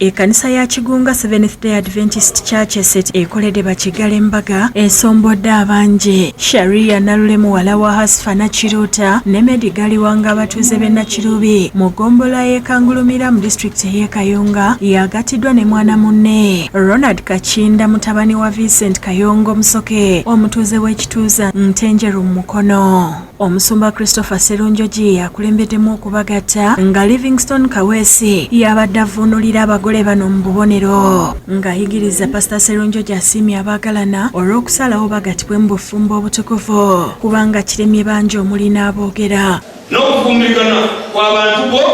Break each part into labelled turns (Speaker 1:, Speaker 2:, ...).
Speaker 1: Ekkanisa ya Kigunga Seventh Day Adventist Church Esset ekoledde Bakigala embaga esombodde abangi. Sharia Nalule muwala wa Hasfa Nakiruta ne Mediggali wanga abatuuze b'e Nakirubi mu ggombolola y'ekangulumira mu disitulikiti y'e Kayunga yagatiddwa ne mwana munne Ronald Kakinda mutabani wa Vincent Kayongo Musoke omutuuze w'ekituuza Ntenjeru Mukono. Omusumba Christopher Serunjoji yakulembeddemu okubagatta nga Livingstone Kaweesi yabadde avvuunulira abagole bano mu bubonero ng'ayigiriza Pastor Serunjoji asiimye abaagalana olw'okusalawo bagatibwe mu bufumbo obutukuvu kubanga kiremye bangi omuli n'aboogera
Speaker 2: n'okuvumbikana kw'abantu bo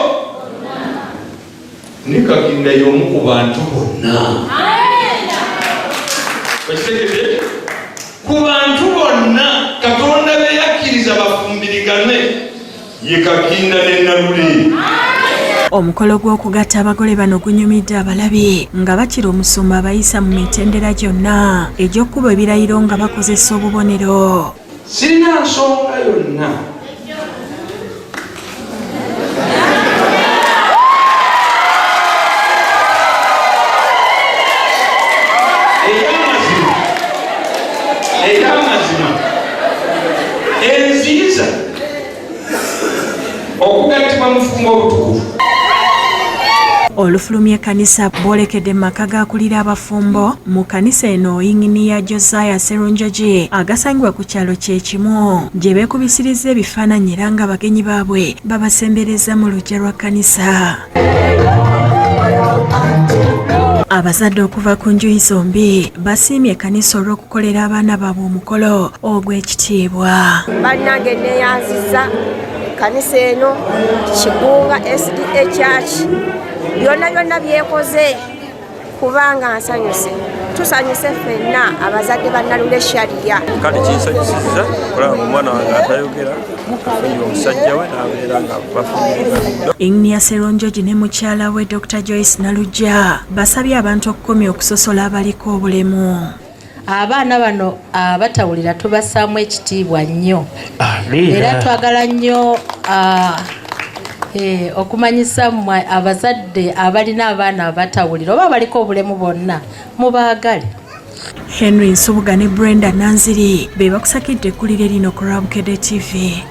Speaker 2: ne Kakinda y'omu ku bantu bonna ku bantu bonna Katonda be yakkiriza bafumbirigane ye Kakinda ne Nalule.
Speaker 1: Omukolo gw'okugatta abagole bano gunyumidde abalabi nga bakira omusumba abayisa mu mitendera gyonna egy'okkuba ebirayiro nga bakozesa obubonero.
Speaker 2: Sirina nsonga yonna ey'amazima enziiza okugattibwa mu bufumbo obutukuvu.
Speaker 1: Olufulumya ekkanisa bwolekedde mu maka g'akulira abafumbo mu kkanisa eno Inginiya Josiah Serunjoji agasangibwa ku kyalo kye kimu gye beekubisiriza ebifaananyi era nga bagenyi baabwe babasembereza mu luggya lwa kkanisa. Abazadde okuva ku njuyi zombi basiimye ekkanisa olw'okukolera abaana baabwe omukolo ogw'ekitiibwa.
Speaker 3: Bannange neeyanziza ekkanisa eno Kigunga SDA Church byonna byekoze kubanga nsanyuse. Tusanyuse ffenna abazadde ba Nalule Sharia.
Speaker 4: Kale kinsanyusizza kulaba omwana wange atayogera afunye omusajja we n'abeera nga bafumbirigana.
Speaker 1: Inginiya Serunjoji ne mukyala we Dr. Joyce Nalujja basabye abantu okukomya okusosola abaliko obulemu.
Speaker 5: Abaana bano abatawulira tubassaamu ekitiibwa nnyo era twagala nnyo okumanyisa mmwe abazadde abalina abaana abatawulira oba abaliko obulemu bonna mubaagale.
Speaker 1: Henry Nsubuga ne Brenda Nanziri be bakusakidde ekkulire lino ku Rabukedde TV.